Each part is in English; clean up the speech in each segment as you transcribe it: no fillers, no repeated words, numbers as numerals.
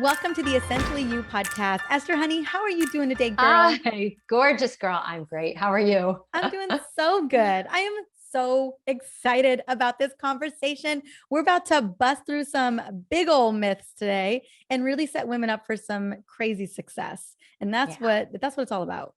Welcome to the Essentially You podcast. Esther, honey, how are you doing today, girl? Hi, gorgeous girl. I'm great. How are you? I'm doing so good. I am so excited about this conversation. We're about to bust through some big old myths today and really set women up for some crazy success. And that's Yeah. what it's all about.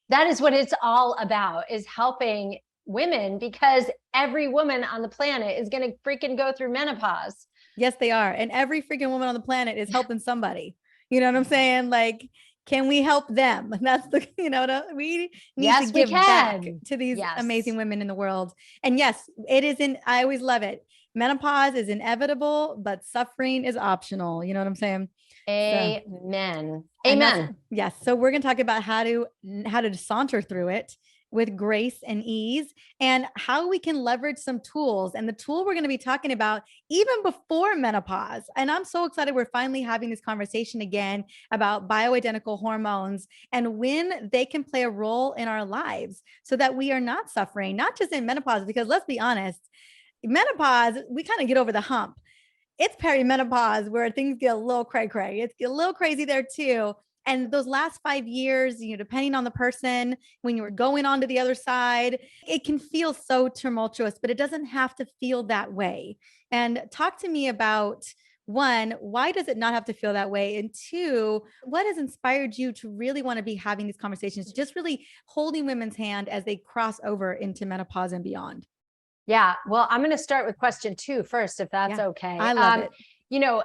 That is what it's all about, is helping women, because every woman on the planet is going to freaking go through menopause. Yes, they are. And every freaking woman on the planet is helping somebody. You know what I'm saying? Like, can we help them? That's we need to Yes, we give back can. to these Yes. amazing women in the world. And yes, it isn't, I always love it. Menopause is inevitable, but suffering is optional. You know what I'm saying? So, Amen. and that's, Amen. yes. So we're going to talk about how to saunter through it with grace and ease, and how we can leverage some tools. And the tool we're going to be talking about even before menopause. And I'm so excited we're finally having this conversation again about bioidentical hormones and when they can play a role in our lives so that we are not suffering, not just in menopause, because let's be honest, menopause, we kind of get over the hump. It's perimenopause where things get a little cray cray. It's a little crazy there too. And those last 5 years, depending on the person, when you're going on to the other side, it can feel so tumultuous, but it doesn't have to feel that way. And talk to me about, one, why does it not have to feel that way? And two, what has inspired you to really want to be having these conversations, just really holding women's hand as they cross over into menopause and beyond? Yeah. Well, I'm going to start with question 2 first, if that's Yeah, okay. I love it.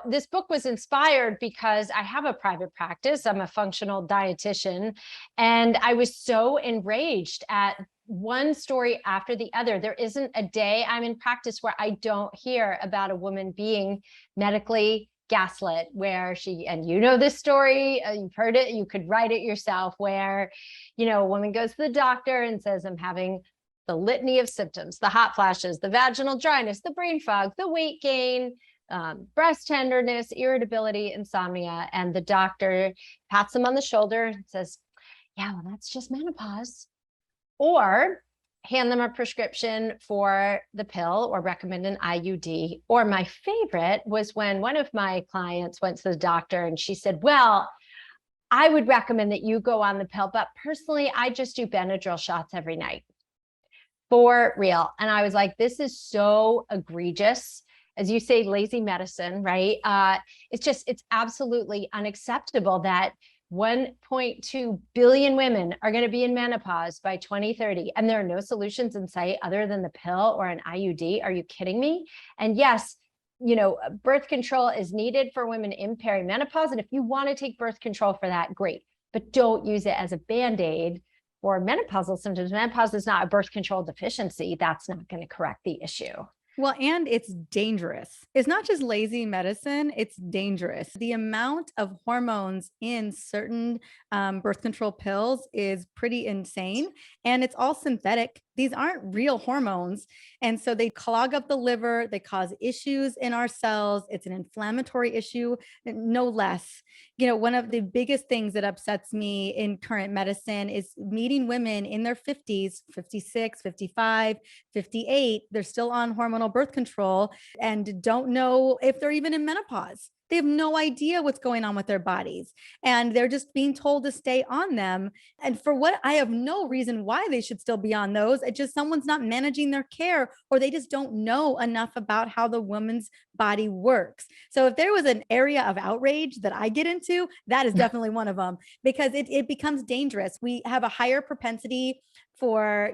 This book was inspired because I have a private practice. I'm a functional dietitian, and I was so enraged at one story after the other. There isn't a day I'm in practice where I don't hear about a woman being medically gaslit, where and this story, you've heard it, you could write it yourself, where, a woman goes to the doctor and says, I'm having the litany of symptoms, the hot flashes, the vaginal dryness, the brain fog, the weight gain, breast tenderness, irritability, insomnia. And the doctor pats them on the shoulder and says, yeah, well, that's just menopause. Or hand them a prescription for the pill or recommend an IUD. Or my favorite was when one of my clients went to the doctor and she said, well, I would recommend that you go on the pill, but personally, I just do Benadryl shots every night. For real. And I was like, this is so egregious. As you say, lazy medicine, right? It's absolutely unacceptable that 1.2 billion women are going to be in menopause by 2030. And there are no solutions in sight other than the pill or an IUD. Are you kidding me? And yes, birth control is needed for women in perimenopause. And if you want to take birth control for that, great. But don't use it as a Band-Aid for menopausal symptoms. Menopause is not a birth control deficiency. That's not going to correct the issue. Well, and it's dangerous. It's not just lazy medicine, it's dangerous. The amount of hormones in certain birth control pills is pretty insane. And it's all synthetic. These aren't real hormones. And so they clog up the liver, they cause issues in our cells. It's an inflammatory issue, no less. One of the biggest things that upsets me in current medicine is meeting women in their 50s, 56, 55, 58. They're still on hormonal birth control and don't know if they're even in menopause. They have no idea what's going on with their bodies, and they're just being told to stay on them. And for what, I have no reason why they should still be on those. It's just someone's not managing their care, or they just don't know enough about how the woman's body works. So if there was an area of outrage that I get into, that is definitely one of them, because it becomes dangerous. We have a higher propensity for,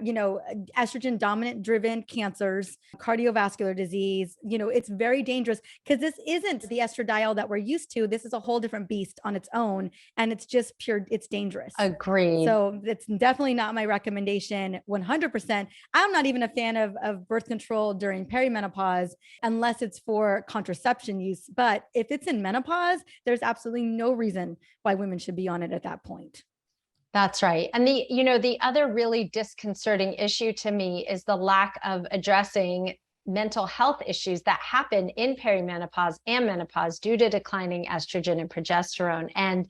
estrogen dominant driven cancers, cardiovascular disease. It's very dangerous because this isn't the estradiol that we're used to. This is a whole different beast on its own. And it's just pure, it's dangerous. Agreed. So it's definitely not my recommendation. 100%. I'm not even a fan of birth control during perimenopause unless it's for contraception use. But if it's in menopause, there's absolutely no reason why women should be on it at that point. That's right. And the other really disconcerting issue to me is the lack of addressing mental health issues that happen in perimenopause and menopause due to declining estrogen and progesterone. And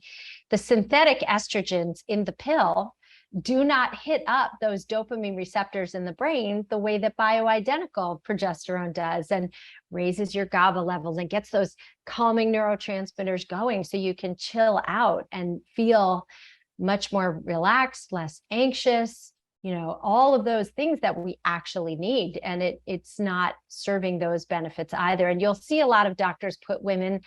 the synthetic estrogens in the pill do not hit up those dopamine receptors in the brain the way that bioidentical progesterone does, and raises your GABA levels and gets those calming neurotransmitters going so you can chill out and feel much more relaxed, less anxious, all of those things that we actually need. And it's not serving those benefits either. And you'll see a lot of doctors put women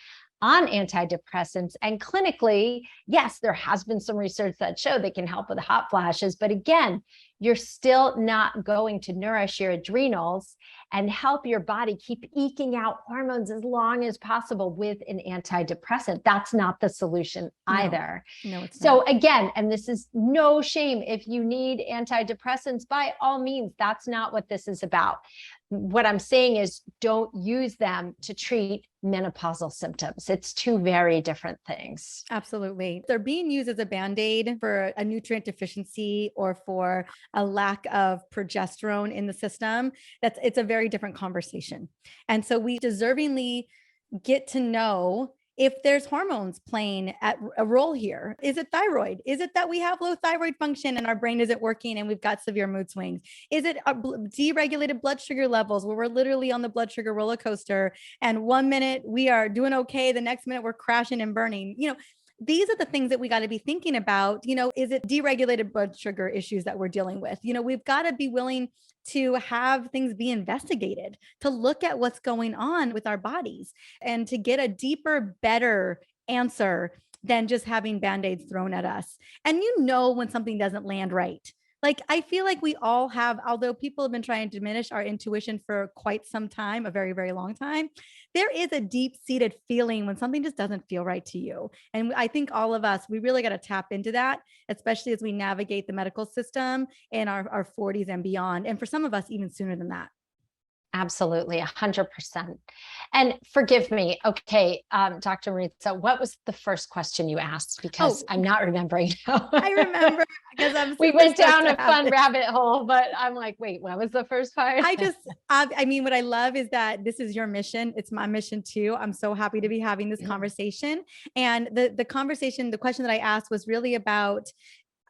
on antidepressants, and clinically, yes, there has been some research that show they can help with hot flashes, but again, you're still not going to nourish your adrenals and help your body keep eking out hormones as long as possible with an antidepressant. That's not the solution either. No, it's so not. Again, and this is no shame, if you need antidepressants, by all means, that's not what this is about. What I'm saying is, don't use them to treat menopausal symptoms. It's two very different things. Absolutely. They're being used as a Band-Aid for a nutrient deficiency or for a lack of progesterone in the system. It's a very different conversation. And so we deservingly get to know if there's hormones playing a role here. Is it thyroid? Is it that we have low thyroid function and our brain isn't working and we've got severe mood swings? Is it deregulated blood sugar levels where we're literally on the blood sugar roller coaster, and 1 minute we are doing okay, the next minute we're crashing and burning? These are the things that we got to be thinking about. Is it deregulated blood sugar issues that we're dealing with? We've got to be willing to have things be investigated, to look at what's going on with our bodies and to get a deeper, better answer than just having Band-Aids thrown at us. And when something doesn't land right. Like, I feel like we all have, although people have been trying to diminish our intuition for quite some time, a very, very long time, there is a deep-seated feeling when something just doesn't feel right to you. And I think all of us, we really got to tap into that, especially as we navigate the medical system in our 40s and beyond. And for some of us, even sooner than that. Absolutely, 100%. And forgive me, okay, Dr. Mariza, what was the first question you asked? Because I'm not remembering now. I remember because we went down a fun rabbit hole, but I'm like, wait, what was the first part? I mean, what I love is that this is your mission. It's my mission too. I'm so happy to be having this conversation. And the question that I asked was really about,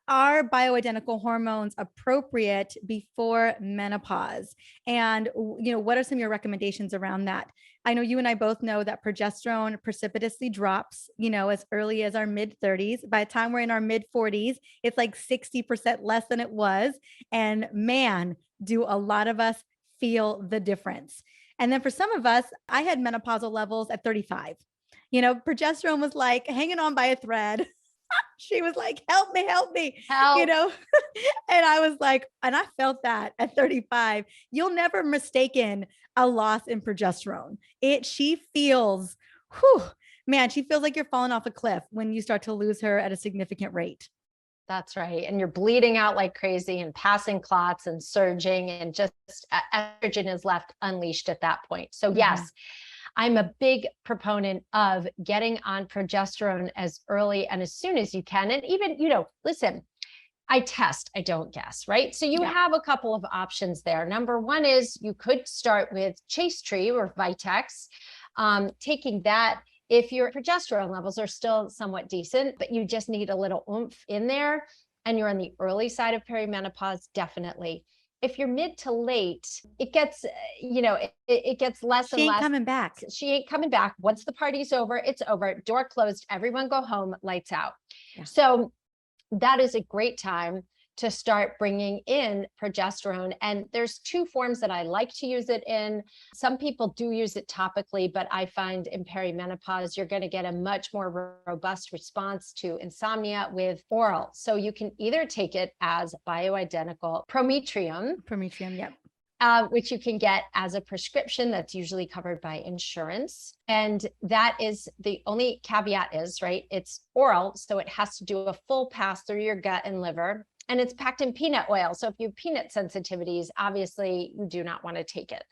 are bioidentical hormones appropriate before menopause? And, what are some of your recommendations around that? I know you and I both know that progesterone precipitously drops, as early as our mid 30s. By the time we're in our mid 40s, it's like 60% less than it was. And man, do a lot of us feel the difference. And then for some of us, I had menopausal levels at 35. Progesterone was like hanging on by a thread. She was like, help me, help. And I was like, and I felt that at 35, you'll never mistaken a loss in progesterone. She feels like you're falling off a cliff when you start to lose her at a significant rate. That's right. And you're bleeding out like crazy and passing clots and surging, and just estrogen is left unleashed at that point. So yes, I'm a big proponent of getting on progesterone as early and as soon as you can. And even, listen, I test, I don't guess, right? So you have a couple of options there. Number one is you could start with Chase Tree or Vitex, taking that if your progesterone levels are still somewhat decent, but you just need a little oomph in there and you're on the early side of perimenopause, definitely. If you're mid to late, it gets, it gets less and less. She ain't coming back. She ain't coming back. Once the party's over, it's over. Door closed. Everyone go home. Lights out. Yeah. So that is a great time to start bringing in progesterone. And there's two forms that I like to use it in. Some people do use it topically, but I find in perimenopause, you're going to get a much more robust response to insomnia with oral. So you can either take it as bioidentical Prometrium, yep. Which you can get as a prescription that's usually covered by insurance. And that is the only caveat is, right? It's oral. So it has to do a full pass through your gut and liver. And it's packed in peanut oil. So if you have peanut sensitivities, obviously you do not want to take it.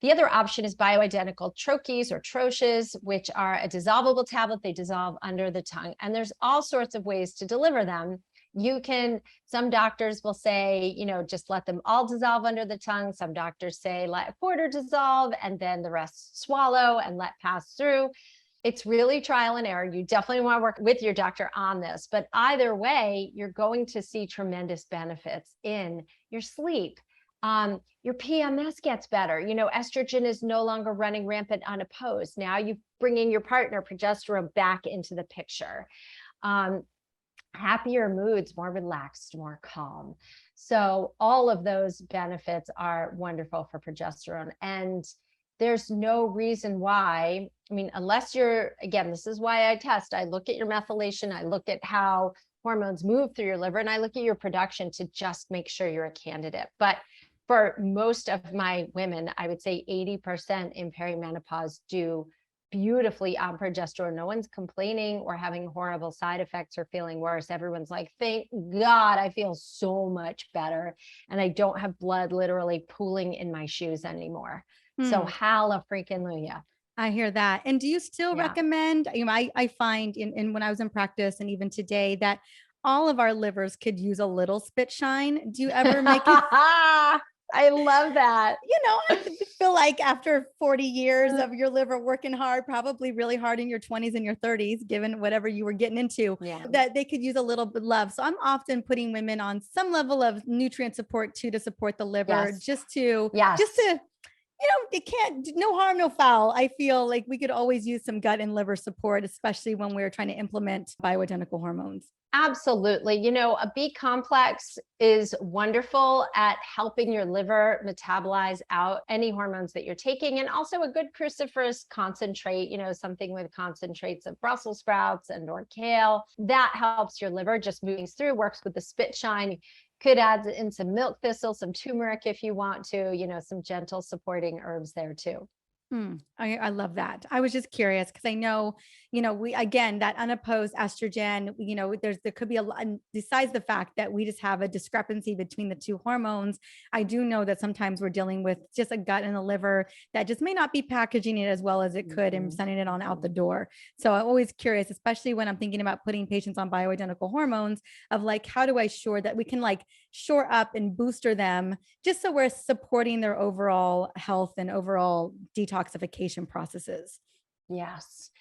The other option is bioidentical troches or troches, which are a dissolvable tablet. They dissolve under the tongue. And there's all sorts of ways to deliver them. Some doctors will say, just let them all dissolve under the tongue. Some doctors say let a quarter dissolve and then the rest swallow and let pass through. It's really trial and error. You definitely want to work with your doctor on this, but either way, you're going to see tremendous benefits in your sleep. Your PMS gets better. Estrogen is no longer running rampant unopposed. Now you bring in your partner, progesterone back into the picture. Happier moods, more relaxed, more calm. So all of those benefits are wonderful for progesterone. And there's no reason why, unless again, this is why I test. I look at your methylation, I look at how hormones move through your liver, and I look at your production to just make sure you're a candidate. But for most of my women, I would say 80% in perimenopause do beautifully on progesterone. No one's complaining or having horrible side effects or feeling worse. Everyone's like, thank God, I feel so much better. And I don't have blood literally pooling in my shoes anymore. So hallelujah. I hear that. And do you still recommend, I find in when I was in practice and even today that all of our livers could use a little spit shine. Do you ever make it? I love that. I feel like after 40 years of your liver working hard, probably really hard in your 20s and your 30s, given whatever you were getting into, that they could use a little bit of love. So I'm often putting women on some level of nutrient support too, to support the liver, just to, it can't, no harm, no foul. I feel like we could always use some gut and liver support, especially when we're trying to implement bioidentical hormones. Absolutely. A B complex is wonderful at helping your liver metabolize out any hormones that you're taking, and also a good cruciferous concentrate, something with concentrates of Brussels sprouts and or kale that helps your liver just moving through, works with the spit shine. Could add in some milk thistle, some turmeric if you want to, some gentle supporting herbs there too. I love that. I was just curious because I know, again, that unopposed estrogen, there could be a lot, besides the fact that we just have a discrepancy between the two hormones. I do know that sometimes we're dealing with just a gut and a liver that just may not be packaging it as well as it could and sending it on out the door. So I'm always curious, especially when I'm thinking about putting patients on bioidentical hormones, of like, how do I ensure that we can shore up and booster them just so we're supporting their overall health and overall detoxification processes. Yes.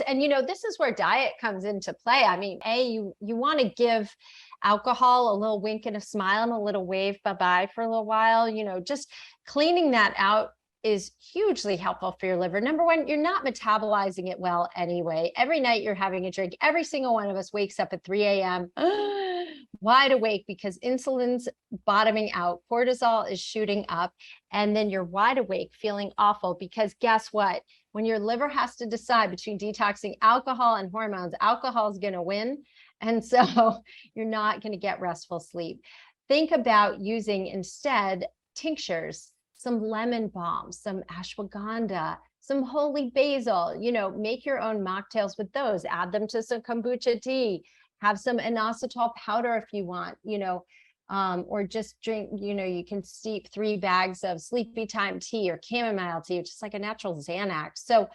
And this is where diet comes into play. You want to give alcohol a little wink and a smile and a little wave bye-bye for a little while. Just cleaning that out is hugely helpful for your liver. Number one, you're not metabolizing it well anyway. Every night you're having a drink. Every single one of us wakes up at 3 a.m. wide awake because insulin's bottoming out, cortisol is shooting up, and then you're wide awake feeling awful because guess what? When your liver has to decide between detoxing alcohol and hormones, alcohol is going to win. And so you're not going to get restful sleep. Think about using instead tinctures, some lemon balm, some ashwagandha, some holy basil, make your own mocktails with those, add them to some kombucha tea, have some inositol powder if you want, or just drink, you can steep 3 bags of sleepy time tea or chamomile tea, which is like a natural Xanax. So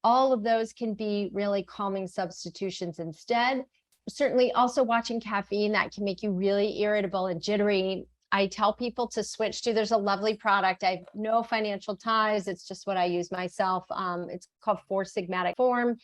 all of those can be really calming substitutions instead. Certainly also watching caffeine, that can make you really irritable and jittery. I tell people to switch to, there's a lovely product. I have no financial ties. It's just what I use myself. It's called 4-Sigmatic Form,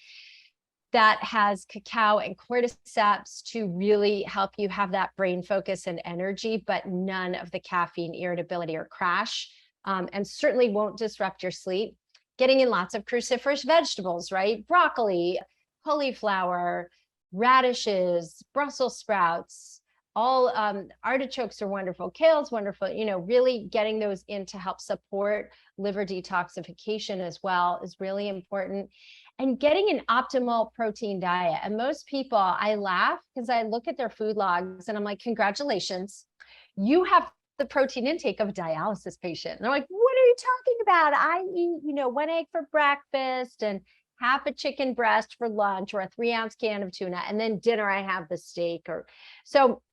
that has cacao and cordyceps to really help you have that brain focus and energy, but none of the caffeine irritability or crash, and certainly won't disrupt your sleep. Getting in lots of cruciferous vegetables, right? Broccoli, cauliflower, radishes, Brussels sprouts, all artichokes are wonderful, kale's wonderful, really getting those in to help support liver detoxification as well is really important. And getting an optimal protein diet. And most people, I laugh because I look at their food logs and I'm like, congratulations, you have the protein intake of a dialysis patient. And they're like, what are you talking about? I eat, 1 egg for breakfast and half a chicken breast for lunch, or a 3-ounce can of tuna. And then dinner, I have the steak. So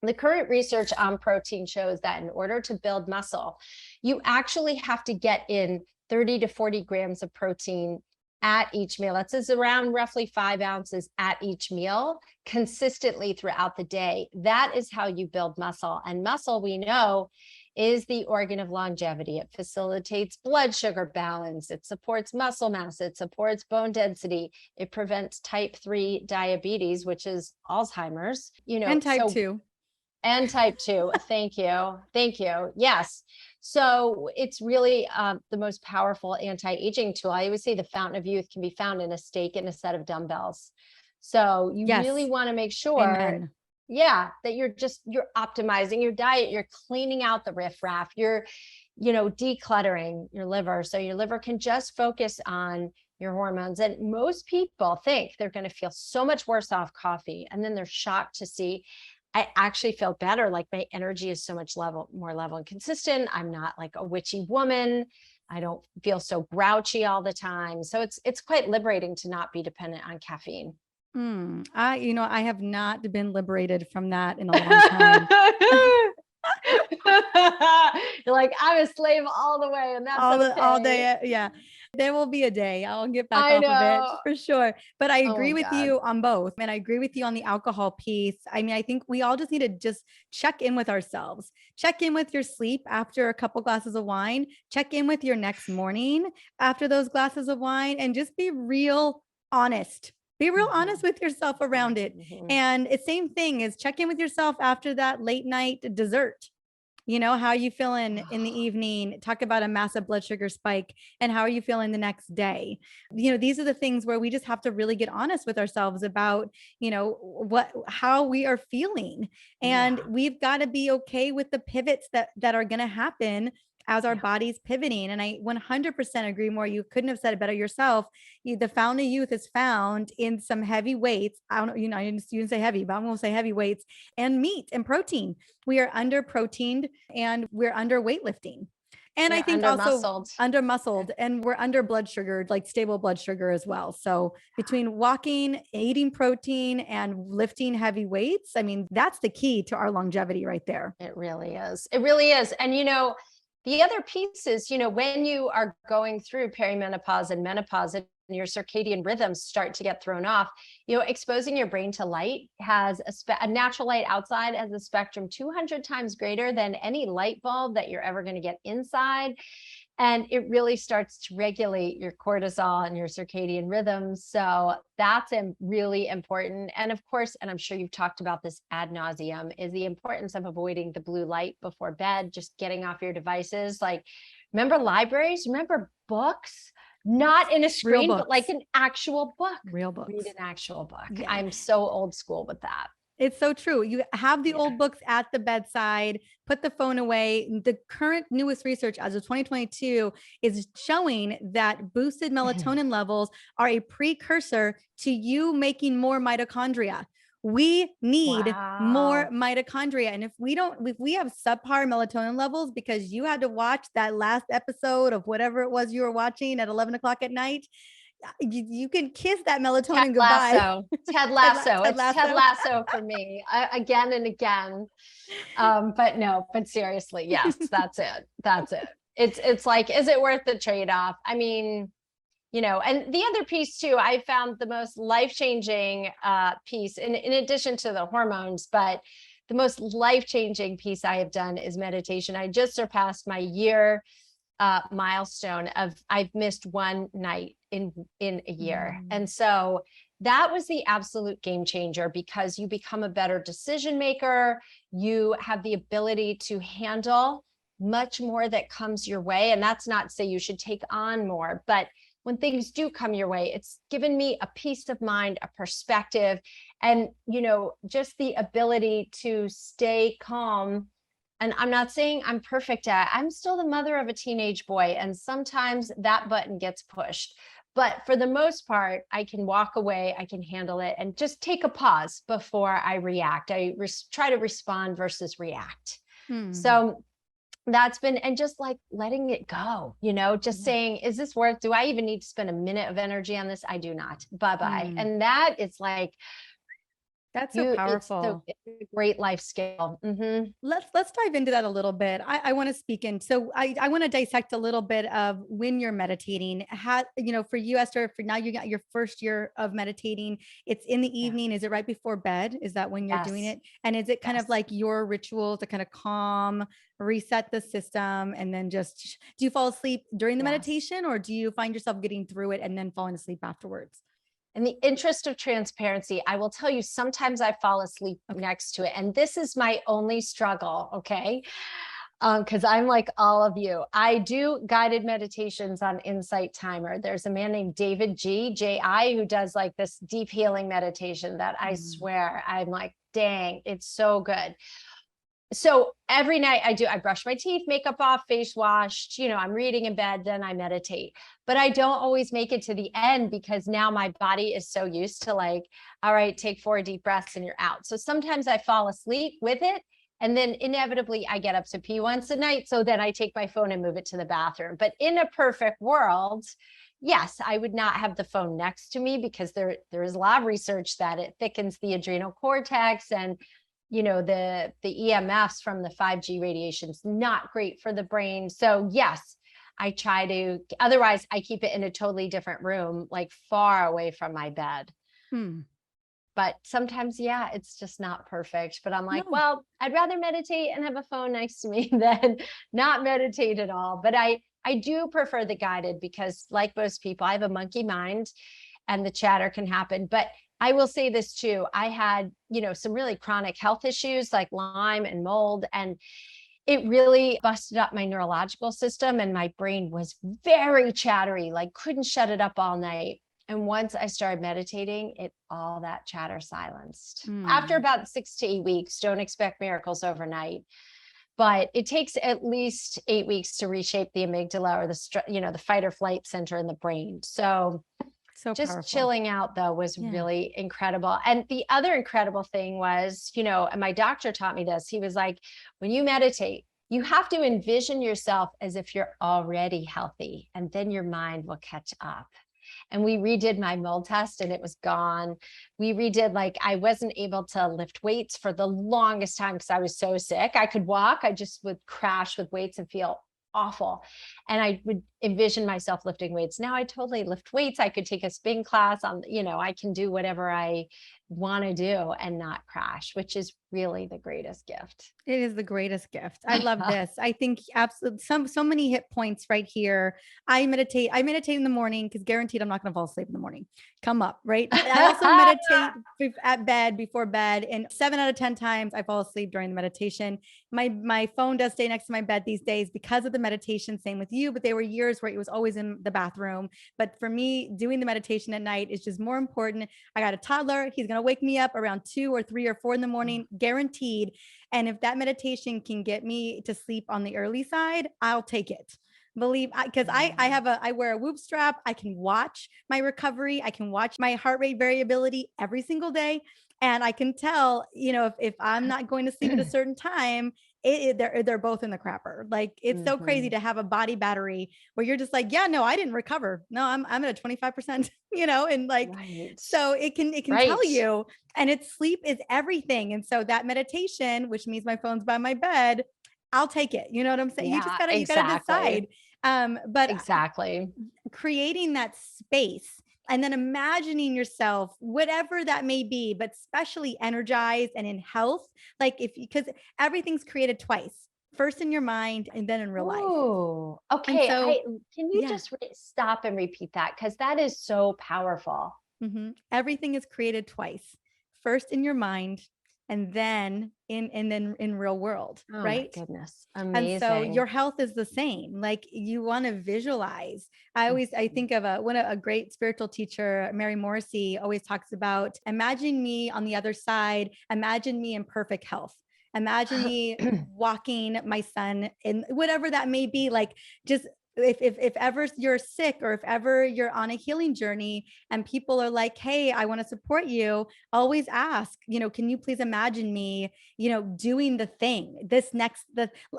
the current research on protein shows that in order to build muscle, you actually have to get in 30 to 40 grams of protein at each meal. That's around roughly 5 ounces at each meal, consistently throughout the day. That is how you build muscle. And muscle, we know, is the organ of longevity. It facilitates blood sugar balance. It supports muscle mass. It supports bone density. It prevents type 3 diabetes, which is Alzheimer's, And type 2. and type 2. Thank you. Thank you. Yes. So it's really the most powerful anti-aging tool. I always say the fountain of youth can be found in a steak and a set of dumbbells. So you really Yes. want to make sure, Amen. that you're optimizing your diet, you're cleaning out the riffraff, you're, decluttering your liver. So your liver can just focus on your hormones. And most people think they're going to feel so much worse off coffee. And then they're shocked to see, I actually feel better. Like my energy is so much more level and consistent. I'm not like a witchy woman. I don't feel so grouchy all the time. So it's quite liberating to not be dependent on caffeine. I have not been liberated from that in a long time. You're like, I'm a slave all the way, and that's all day. Yeah. There will be a day I'll get back I off of it know. for sure. But I Oh agree my with God. you on both. And I agree with you on the alcohol piece. I mean, I think we all just need to just check in with ourselves, check in with your sleep after a couple glasses of wine, check in with your next morning after those glasses of wine, and just be real honest. Be real honest with yourself around it. And it's same thing is check in with yourself after that late night dessert. How are you feeling in the evening? Talk about a massive blood sugar spike, and how are you feeling the next day? These are the things where we just have to really get honest with ourselves about, how we are feeling. And we've got to be okay with the pivots that are going to happen as our body's pivoting. And I 100% agree more. You couldn't have said it better yourself. The fountain of youth is found in some heavy weights. I don't know, you didn't say heavy, but I'm going to say heavy weights and meat and protein. We are under proteined and we're under weightlifting. And I think also under muscled, and we're under blood sugar, like stable blood sugar as well. So between walking, eating protein, and lifting heavy weights, I mean, that's the key to our longevity right there. It really is. It really is. And, the other piece is, when you are going through perimenopause and menopause and your circadian rhythms start to get thrown off, exposing your brain to light has a natural light outside has a spectrum 200 times greater than any light bulb that you're ever going to get inside. And it really starts to regulate your cortisol and your circadian rhythms. So that's really important. And of course, and I'm sure you've talked about this ad nauseum, is the importance of avoiding the blue light before bed, just getting off your devices. Like, remember libraries? Remember books? Not in a screen, but like an actual book. Real books. Read an actual book. Yeah. I'm so old school with that. It's so true. You have the old books at the bedside, put the phone away. The current newest research as of 2022 is showing that boosted melatonin levels are a precursor to you making more mitochondria. We need more mitochondria. And if we have subpar melatonin levels because you had to watch that last episode of whatever it was you were watching at 11 o'clock at night, you can kiss that melatonin goodbye. Ted Lasso. It's Ted Lasso for me again and again. But seriously, yes, that's it. That's it. It's like, is it worth the trade-off? I mean, and the other piece too, I found the most life-changing piece in addition to the hormones, but the most life-changing piece I have done is meditation. I just surpassed my year milestone of I've missed one night in a year. And so that was the absolute game changer, because you become a better decision maker. You have the ability to handle much more that comes your way. And that's not to say you should take on more, but when things do come your way, it's given me a peace of mind, a perspective, and, just the ability to stay calm. And I'm not saying I'm perfect I'm still the mother of a teenage boy. And sometimes that button gets pushed. But for the most part, I can walk away, I can handle it, and just take a pause before I react. I try to respond versus react. So that's been, and just like letting it go, just saying, is this worth, do I even need to spend a minute of energy on this? I do not. Bye-bye. And that it's like, That's so powerful. It's a great life skill. Let's dive into that a little bit. I want to speak in. So I want to dissect a little bit of when you're meditating. How, for you, Esther, for now you got your first year of meditating. It's in the Yeah. evening. Is it right before bed? Is that when you're doing Yes. it? And is it kind of Yes. like your ritual to kind of calm, reset the system, and then just do you fall asleep during the Yes. meditation, or do you find yourself getting through it and then falling asleep afterwards? In the interest of transparency, I will tell you sometimes I fall asleep Okay. next to it. And this is my only struggle. Okay. Because I'm like all of you. I do guided meditations on Insight Timer. There's a man named David J.I., who does like this deep healing meditation that I Mm. swear I'm like, dang, it's so good. So every night I brush my teeth, makeup off, face washed, I'm reading in bed, then I meditate. But I don't always make it to the end because now my body is so used to like, all right, take 4 deep breaths and you're out. So sometimes I fall asleep with it. And then inevitably I get up to pee once a night. So then I take my phone and move it to the bathroom. But in a perfect world, yes, I would not have the phone next to me because there is a lot of research that it thickens the adrenal cortex, and the EMFs from the 5G radiation is not great for the brain. So yes, I try to, otherwise I keep it in a totally different room, like far away from my bed. Hmm. But sometimes, yeah, it's just not perfect. But I'm like, No. well, I'd rather meditate and have a phone next to me than not meditate at all. But I do prefer the guided because, like most people, I have a monkey mind and the chatter can happen. But I will say this too. I had, some really chronic health issues like Lyme and mold, and it really busted up my neurological system, and my brain was very chattery, like couldn't shut it up all night. And once I started meditating, all that chatter silenced. After Hmm. about 6 to 8 weeks, don't expect miracles overnight, but it takes at least 8 weeks to reshape the amygdala, or the fight or flight center in the brain. So So just powerful. chilling out though was Yeah. really incredible. And the other incredible thing was, and my doctor taught me this. He was like, when you meditate, you have to envision yourself as if you're already healthy, and then your mind will catch up. And we redid my mold test and it was gone. We redid, like, I wasn't able to lift weights for the longest time because I was so sick. I could walk, I just would crash with weights and feel awful. And I would envision myself lifting weights. Now I totally lift weights. I could take a spin class on, I can do whatever I want to do and not crash, which is really the greatest gift. It is the greatest gift. I love this. I think absolutely so many hit points right here. I meditate in the morning because guaranteed I'm not going to fall asleep in the morning. Come up, right? I also meditate at bed, before bed, and 7 out of 10 times I fall asleep during the meditation. My phone does stay next to my bed these days because of the meditation. Same with you, but there were years where it was always in the bathroom. But for me, doing the meditation at night is just more important. I got a toddler. He's going to wake me up around 2 or 3 or 4 in the morning, guaranteed. And if that meditation can get me to sleep on the early side, I'll take it. Believe, because I wear a Whoop strap. I can watch my recovery. I can watch my heart rate variability every single day. And I can tell, if I'm not going to sleep at a certain time, they're both in the crapper. Like, it's so crazy Mhm. to have a body battery where you're just like, yeah, no, I didn't recover. No, I'm at a 25%, and like, Right. so it can tell Right. you, and it's sleep is everything. And so that meditation, which means my phone's by my bed, I'll take it. You know what I'm saying? Yeah, You gotta exactly. decide. But Exactly. creating that space and then imagining yourself, whatever that may be, but especially energized and in health, like, because everything's created twice, first in your mind and then in real life. Oh, And okay. so, Can you yeah. just stop and repeat that? Because that is so powerful. Everything is created twice. First in your mind, and then in real world, Oh my right? goodness. And so your Amazing. health is the same. Like, you want to visualize. I Mhm. think of a great spiritual teacher, Mary Morrissey, always talks about, imagine me on the other side, imagine me in perfect health. Imagine me walking my son in whatever that may be. Like, just if ever you're sick, or if ever you're on a healing journey and people are like, hey, I want to support you, always ask, can you please imagine me, doing the thing,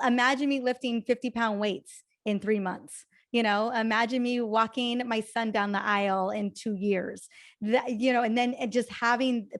imagine me lifting 50-pound weights in 3 months. Imagine me walking my son down the aisle in 2 years, and then just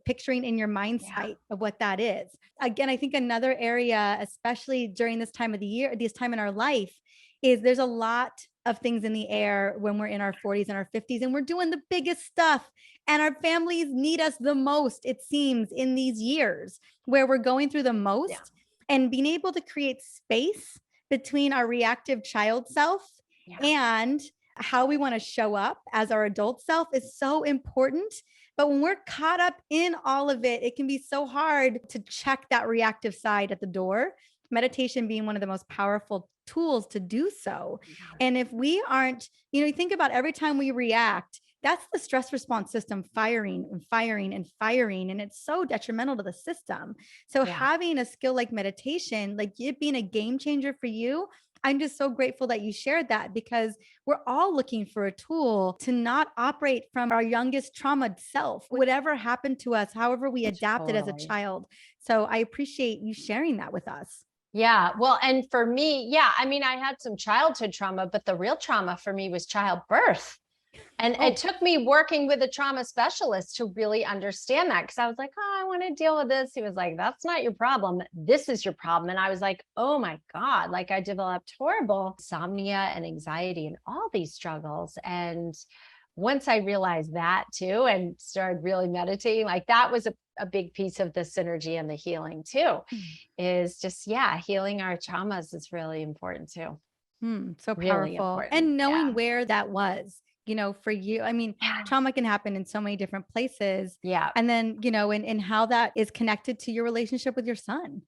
picturing in your mind Yeah. sight of what that is. Again, I think another area, especially during this time of the year, this time in our life, is there's a lot of things in the air when we're in our 40s and our 50s and we're doing the biggest stuff, and our families need us the most, it seems, in these years where we're going through the Yeah. most. And being able to create space between our reactive child self Yeah. and how we want to show up as our adult self is so important. But when we're caught up in all of it, it can be so hard to check that reactive side at the door. Meditation being one of the most powerful tools to do so. Yeah. And if we aren't, you think about every time we react, that's the stress response system firing and firing and firing. And it's so detrimental to the system. So Yeah. having a skill like meditation, like it being a game changer for you, I'm just so grateful that you shared that, because we're all looking for a tool to not operate from our youngest trauma self, whatever happened to us, however we adapted as a Totally. child. So I appreciate you sharing that with us. Yeah. Well, and for me, yeah, I mean, I had some childhood trauma, but the real trauma for me was childbirth. And it Oh, took me working with a trauma specialist to really understand that, because I was like, oh, I want to deal with this. He was like, that's not your problem. This is your problem. And I was like, oh my God, like I developed horrible insomnia and anxiety and all these struggles. And once I realized that too and started really meditating, like that was a big piece of the synergy and the healing too, is just, yeah, healing our traumas is really important too. so Really powerful. important. And Yeah. knowing where that was, for you, I mean, Yeah. trauma can happen in so many different places. Yeah. And then, and how that is connected to your relationship with your son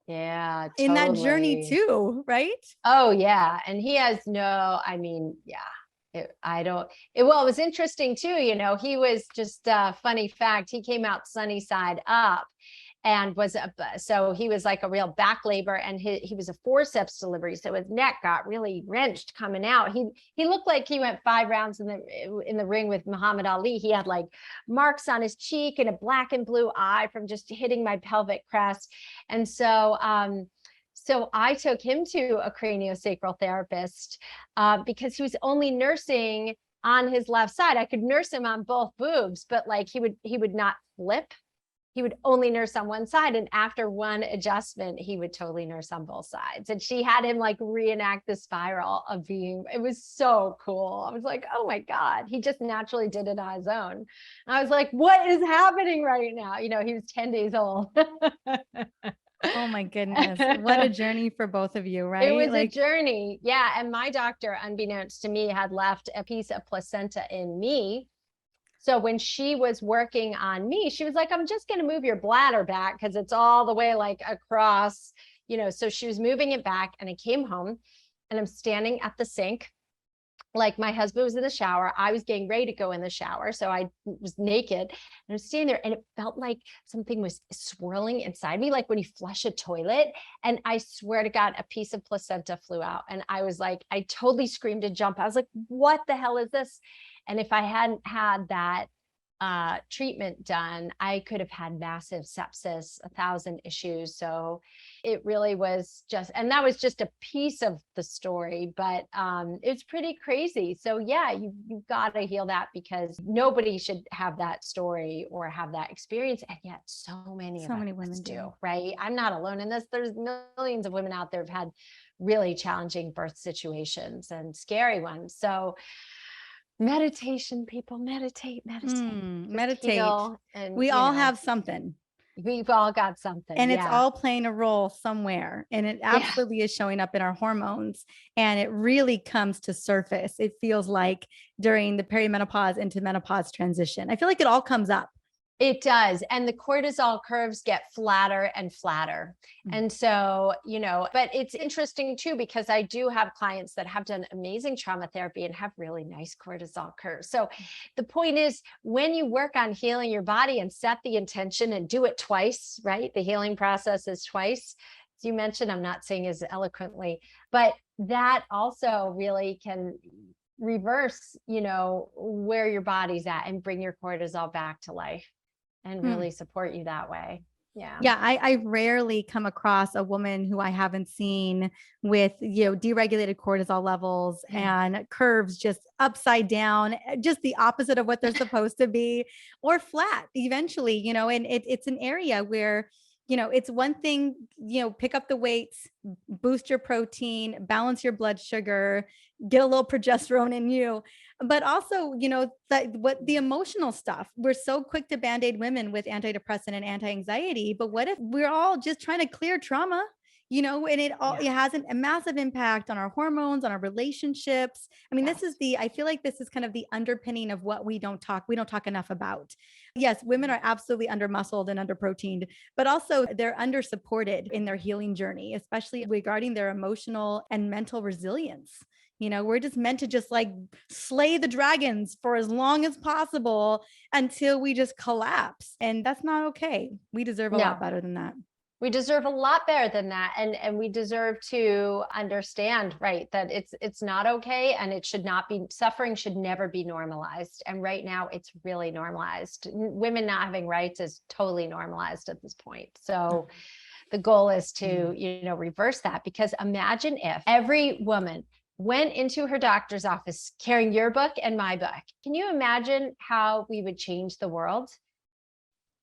Yeah, in that journey totally. too, right? Oh yeah. And he has no, I mean, yeah. I don't, well, it was interesting too, he was just a funny fact. He came out sunny side up and so he was like a real back labor, and he was a forceps delivery. So his neck got really wrenched coming out. He looked like he went 5 rounds in the ring with Muhammad Ali. He had like marks on his cheek and a black and blue eye from just hitting my pelvic crest. And so I took him to a craniosacral therapist because he was only nursing on his left side. I could nurse him on both boobs, but like he would not flip. He would only nurse on one side. And after one adjustment, he would totally nurse on both sides. And she had him like reenact the spiral of it was so cool. I was like, oh my God, he just naturally did it on his own. And I was like, what is happening right now? He was 10 days old. Oh my goodness. What a journey for both of you, It right? was a Like, journey. Yeah. And my doctor, unbeknownst to me, had left a piece of placenta in me. So when she was working on me, she was like, I'm just going to move your bladder back because it's all the way like across, so she was moving it back. And I came home and I'm standing at the sink. Like my husband was in the shower. I was getting ready to go in the shower. So I was naked and I was standing there, and it felt like something was swirling inside me, like when you flush a toilet. And I swear to God, a piece of placenta flew out. And I was like, I totally screamed and jumped. I was like, what the hell is this? And if I hadn't had that treatment done, I could have had massive sepsis, 1,000 issues. So it really was and that was just a piece of the story, but it's pretty crazy. So yeah, you've got to heal that, because nobody should have that story or have that experience. And yet so many women do, right? I'm not alone in this. There's millions of women out there who've had really challenging birth situations and scary ones. So meditation, people, meditate, just meditate. heal. And We all have something, we've all got something. and it's Yeah. all playing a role somewhere, and it Yeah. absolutely is showing up in our hormones, and it really comes to surface, it feels like, during the perimenopause into menopause transition. I feel like it all comes up. It does. And the cortisol curves get flatter and flatter. And so, but it's interesting too, because I do have clients that have done amazing trauma therapy and have really nice cortisol curves. So the point is, when you work on healing your body and set the intention and do it twice, right? The healing process is twice. As you mentioned, I'm not saying as eloquently, but that also really can reverse, where your body's at and bring your cortisol back to life and really support you that way. Yeah. Yeah, I rarely come across a woman who I haven't seen with, deregulated cortisol levels and curves just upside down, just the opposite of what they're supposed to be, or flat eventually, and it's an area where, it's one thing, pick up the weights, boost your protein, balance your blood sugar, get a little progesterone in you. But also, what the emotional stuff, we're so quick to band-aid women with antidepressant and anti-anxiety, but what if we're all just trying to clear trauma, and it has a massive impact on our hormones, on our relationships. I mean, I feel like this is kind of the underpinning of what we don't talk enough about. Yes, women are absolutely under muscled and under proteined, but also they're under supported in their healing journey, especially regarding their emotional and mental resilience. We're just meant to just like slay the dragons for as long as possible until we just collapse. And that's not okay. We deserve a lot better than that. We deserve a lot better than that. And we deserve to understand, right, that it's not okay, and it should not be, suffering should never be normalized. And right now it's really normalized. Women not having rights is totally normalized at this point. So the goal is to, reverse that, because imagine if every woman went into her doctor's office carrying your book and my book. Can you imagine how we would change the world?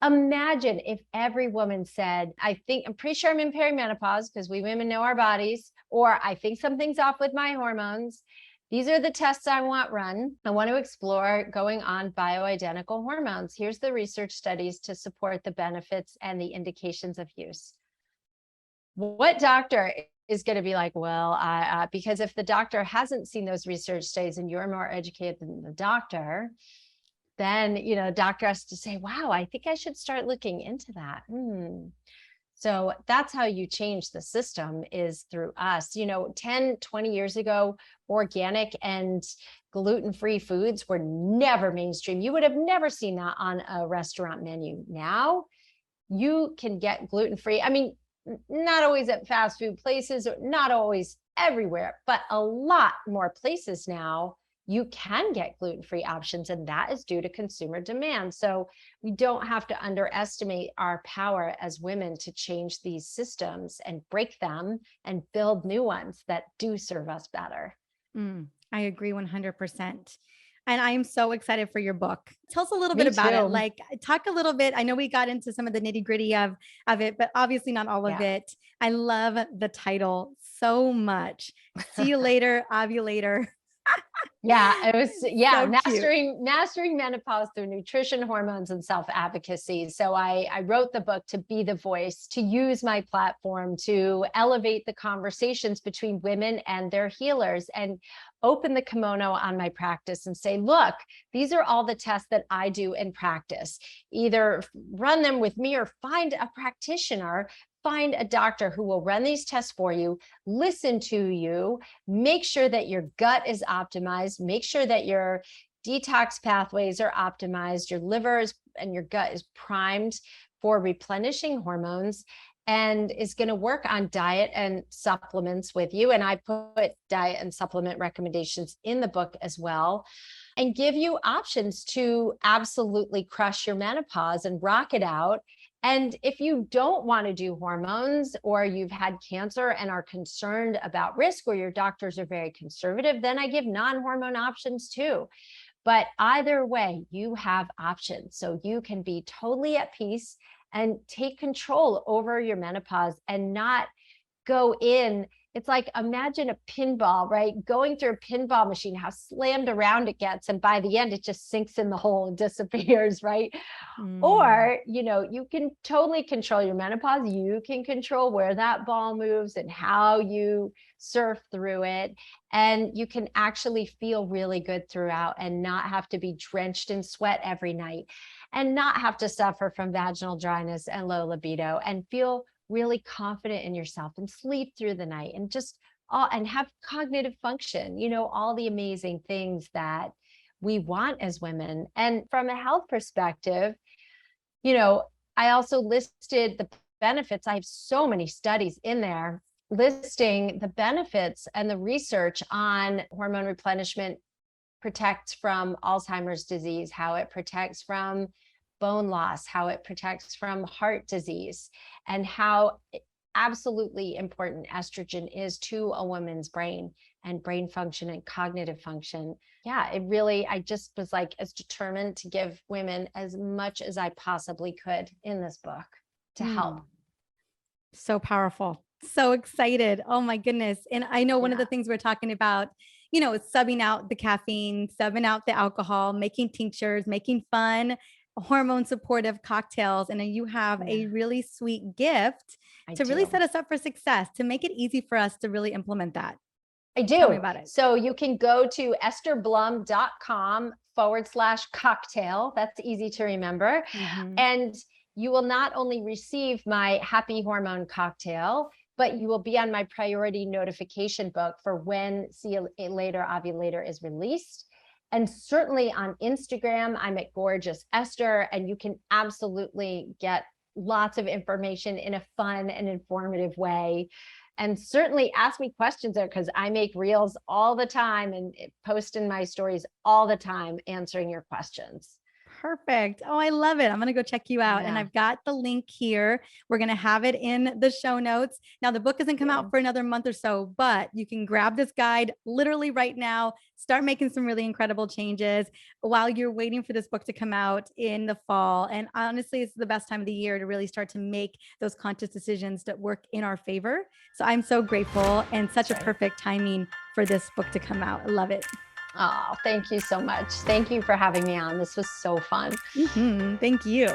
Imagine if every woman said, I'm pretty sure I'm in perimenopause, because we women know our bodies, or I think something's off with my hormones. These are the tests I want run. I want to explore going on bioidentical hormones. Here's the research studies to support the benefits and the indications of use. What doctor is going to be like, well, because if the doctor hasn't seen those research studies and you're more educated than the doctor, then, doctor has to say, wow, I think I should start looking into that. So that's how you change the system, is through us. 10, 20 years ago, organic and gluten-free foods were never mainstream. You would have never seen that on a restaurant menu. Now you can get gluten-free. I mean, not always at fast food places, or not always everywhere, but a lot more places now you can get gluten-free options, and that is due to consumer demand. So we don't have to underestimate our power as women to change these systems and break them and build new ones that do serve us better. I agree 100%. And I am so excited for your book. Tell us a little bit about it. Like, talk a little bit. I know we got into some of the nitty-gritty of it, but obviously not all of it. I love the title so much. See you later, ovulator. It was, so mastering menopause through nutrition, hormones, and self-advocacy. So I wrote the book to be the voice, to use my platform to elevate the conversations between women and their healers, and open the kimono on my practice and say, look, these are all the tests that I do in practice. Either run them with me or find a practitioner. Find a doctor who will run these tests for you, listen to you, make sure that your gut is optimized, make sure that your detox pathways are optimized, your liver and your gut is primed for replenishing hormones, and is going to work on diet and supplements with you. And I put diet and supplement recommendations in the book as well, and give you options to absolutely crush your menopause and rock it out. And if you don't want to do hormones, or you've had cancer and are concerned about risk, or your doctors are very conservative, then I give non-hormone options too. But either way, you have options. So you can be totally at peace and take control over your menopause, and not go in. It's like, imagine a pinball, right? Going through a pinball machine, how slammed around it gets. And by the end, it just sinks in the hole and disappears, right? Or, you can totally control your menopause. You can control where that ball moves and how you surf through it. And you can actually feel really good throughout, and not have to be drenched in sweat every night, and not have to suffer from vaginal dryness and low libido, and feel really confident in yourself, and sleep through the night, and just and have cognitive function, all the amazing things that we want as women. And from a health perspective, I also listed the benefits. I have so many studies in there listing the benefits and the research on hormone replenishment protects from Alzheimer's disease, how it protects from bone loss, how it protects from heart disease, and how absolutely important estrogen is to a woman's brain and brain function and cognitive function. Yeah, it really, I just was like as determined to give women as much as I possibly could in this book to help. So powerful. So excited. Oh my goodness. And I know one of the things we're talking about, is subbing out the caffeine, subbing out the alcohol, making tinctures, making fun, hormone supportive cocktails. And then you have a really sweet gift to really set us up for success, to make it easy for us to really implement that. I do. Tell me about it. So you can go to estherblum.com/cocktail. That's easy to remember. And you will not only receive my happy hormone cocktail, but you will be on my priority notification book for when See You Later Ovulator is released. And certainly on Instagram, I'm at Gorgeous Esther, and you can absolutely get lots of information in a fun and informative way. And certainly ask me questions there, because I make reels all the time and post in my stories all the time answering your questions. Perfect. Oh, I love it. I'm going to go check you out. And I've got the link here. We're going to have it in the show notes. Now, the book doesn't come out for another month or so, but you can grab this guide literally right now, start making some really incredible changes while you're waiting for this book to come out in the fall. And honestly, it's the best time of the year to really start to make those conscious decisions that work in our favor. So I'm so grateful, and such a perfect timing for this book to come out. I love it. Oh, thank you so much. Thank you for having me on. This was so fun. Thank you.